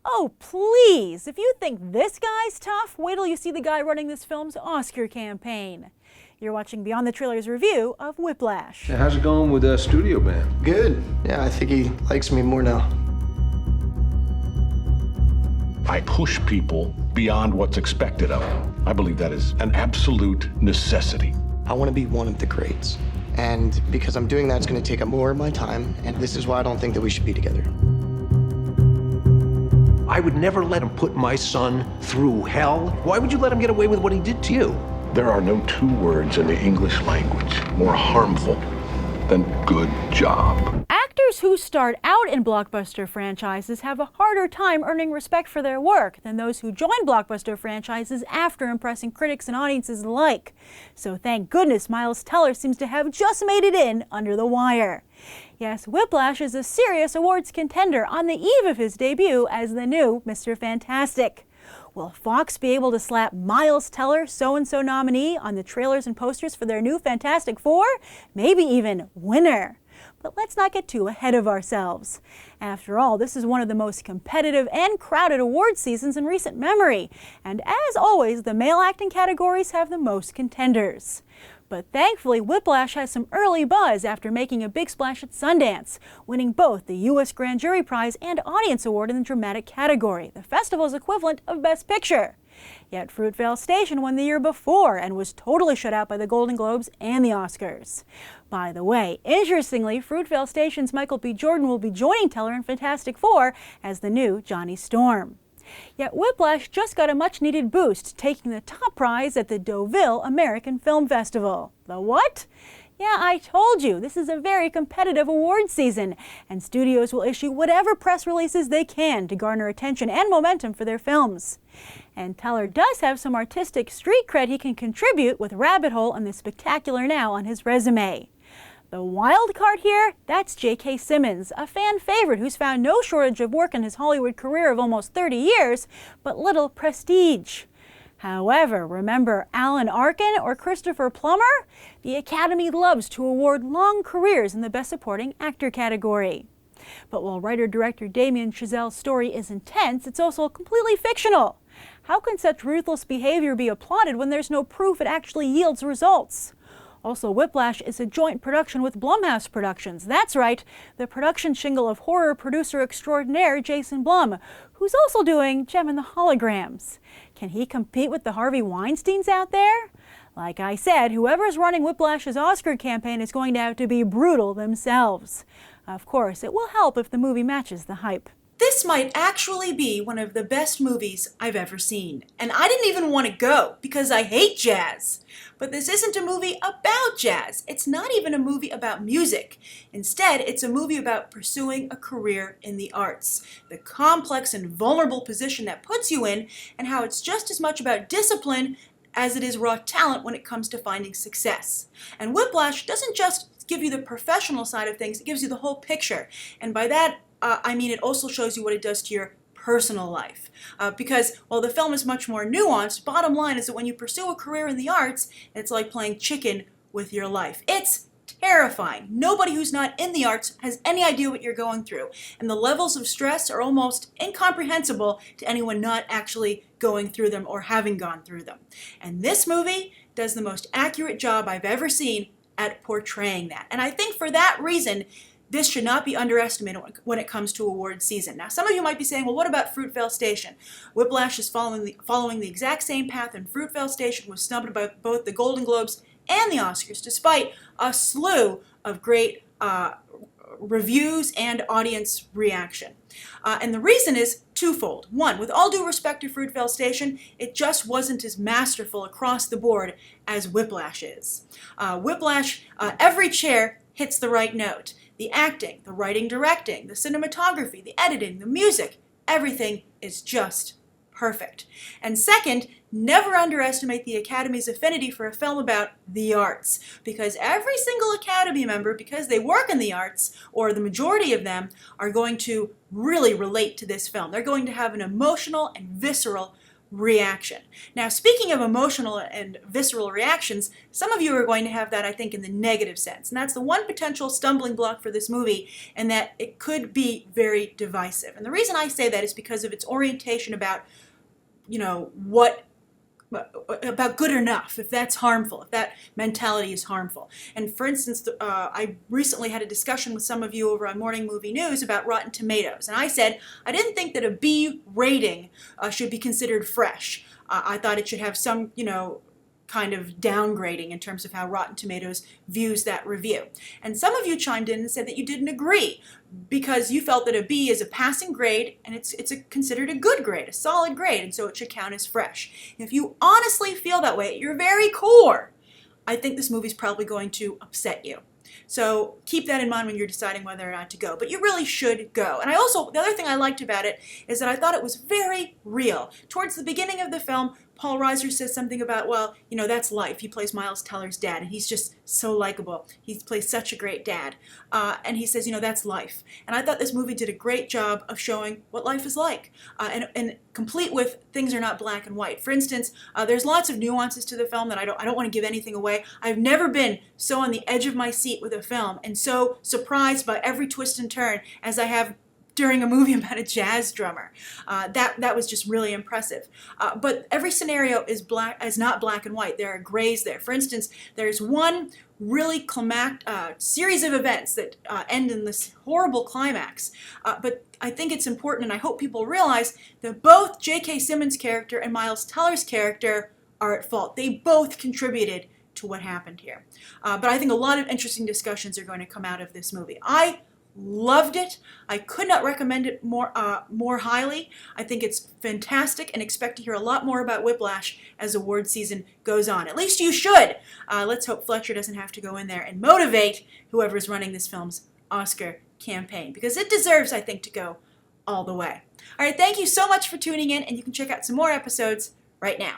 Oh, please! If you think this guy's tough, wait till you see the guy running this film's Oscar campaign. You're watching Beyond the Trailers review of Whiplash. Yeah, how's it going with Studio Band? Good. Yeah, I think he likes me more now. I push people beyond what's expected of them. I believe that is an absolute necessity. I want to be one of the greats. And because I'm doing that, it's going to take up more of my time. And this is why I don't think that we should be together. I would never let him put my son through hell. Why would you let him get away with what he did to you? There are no two words in the English language more harmful than good job. Actors who start out in blockbuster franchises have a harder time earning respect for their work than those who join blockbuster franchises after impressing critics and audiences alike. So thank goodness Miles Teller seems to have just made it in under the wire. Yes, Whiplash is a serious awards contender on the eve of his debut as the new Mr. Fantastic. Will Fox be able to slap Miles Teller, so-and-so nominee, on the trailers and posters for their new Fantastic Four? Maybe even winner. But let's not get too ahead of ourselves. After all, this is one of the most competitive and crowded award seasons in recent memory. And as always, the male acting categories have the most contenders. But thankfully, Whiplash has some early buzz after making a big splash at Sundance, winning both the U.S. Grand Jury Prize and Audience Award in the dramatic category, the festival's equivalent of Best Picture. Yet Fruitvale Station won the year before and was totally shut out by the Golden Globes and the Oscars. By the way, interestingly, Fruitvale Station's Michael B. Jordan will be joining Teller in Fantastic Four as the new Johnny Storm. Yet Whiplash just got a much-needed boost, taking the top prize at the Deauville American Film Festival. The what? Yeah, I told you, this is a very competitive award season, and studios will issue whatever press releases they can to garner attention and momentum for their films. And Teller does have some artistic street cred he can contribute with Rabbit Hole and The Spectacular Now on his resume. The wild card here, that's J.K. Simmons, a fan favorite who's found no shortage of work in his Hollywood career of almost 30 years, but little prestige. However, remember Alan Arkin or Christopher Plummer? The Academy loves to award long careers in the Best Supporting Actor category. But while writer-director Damien Chazelle's story is intense, it's also completely fictional. How can such ruthless behavior be applauded when there's no proof it actually yields results? Also, Whiplash is a joint production with Blumhouse Productions. That's right, the production shingle of horror producer extraordinaire Jason Blum, who's also doing Gem and the Holograms. Can he compete with the Harvey Weinsteins out there? Like I said, whoever's running Whiplash's Oscar campaign is going to have to be brutal themselves. Of course, it will help if the movie matches the hype. This might actually be one of the best movies I've ever seen. And I didn't even want to go because I hate jazz. But this isn't a movie about jazz. It's not even a movie about music. Instead, it's a movie about pursuing a career in the arts. The complex and vulnerable position that puts you in, and how it's just as much about discipline as it is raw talent when it comes to finding success. And Whiplash doesn't just give you the professional side of things, it gives you the whole picture. And by that, I mean it also shows you what it does to your personal life. Because while the film is much more nuanced, bottom line is that when you pursue a career in the arts, it's like playing chicken with your life. It's terrifying. Nobody who's not in the arts has any idea what you're going through. And the levels of stress are almost incomprehensible to anyone not actually going through them or having gone through them. And this movie does the most accurate job I've ever seen at portraying that. And I think for that reason, this should not be underestimated when it comes to award season. Now, some of you might be saying, well, what about Fruitvale Station? Whiplash is following the exact same path, and Fruitvale Station was snubbed by both the Golden Globes and the Oscars, despite a slew of great reviews and audience reaction. And the reason is twofold. One, with all due respect to Fruitvale Station, it just wasn't as masterful across the board as Whiplash is. Whiplash, every chair hits the right note. The acting, the writing, directing, the cinematography, the editing, the music, everything is just perfect. And second, never underestimate the Academy's affinity for a film about the arts, because every single Academy member, because they work in the arts, or the majority of them, are going to really relate to this film. They're going to have an emotional and visceral reaction. Now, speaking of emotional and visceral reactions, some of you are going to have that, I think, in the negative sense. And that's the one potential stumbling block for this movie, and that it could be very divisive. And the reason I say that is because of its orientation about, about good enough, if that's harmful, if that mentality is harmful. And for instance, I recently had a discussion with some of you over on Morning Movie News about Rotten Tomatoes, and I said I didn't think that a B rating should be considered fresh. I thought it should have some, kind of downgrading in terms of how Rotten Tomatoes views that review. And some of you chimed in and said that you didn't agree because you felt that a B is a passing grade and it's considered a good grade, a solid grade, and so it should count as fresh. If you honestly feel that way at your very core, I think this movie's probably going to upset you. So keep that in mind when you're deciding whether or not to go. But you really should go. And the other thing I liked about it is that I thought it was very real. Towards the beginning of the film, Paul Reiser says something about, well, that's life. He plays Miles Teller's dad, and he's just so likable. He plays such a great dad. And he says, that's life. And I thought this movie did a great job of showing what life is like, and complete with things are not black and white. For instance, there's lots of nuances to the film that I don't want to give anything away. I've never been so on the edge of my seat with a film and so surprised by every twist and turn as I have during a movie about a jazz drummer. That was just really impressive. But every scenario is not black and white. There are grays there. For instance, there's one really climactic series of events that end in this horrible climax. But I think it's important, and I hope people realize that both J.K. Simmons' character and Miles Teller's character are at fault. They both contributed to what happened here. But I think a lot of interesting discussions are going to come out of this movie. I loved it. I could not recommend it more highly. I think it's fantastic and expect to hear a lot more about Whiplash as award season goes on. At least you should. Let's hope Fletcher doesn't have to go in there and motivate whoever's running this film's Oscar campaign, because it deserves, I think, to go all the way. All right, thank you so much for tuning in, and you can check out some more episodes right now.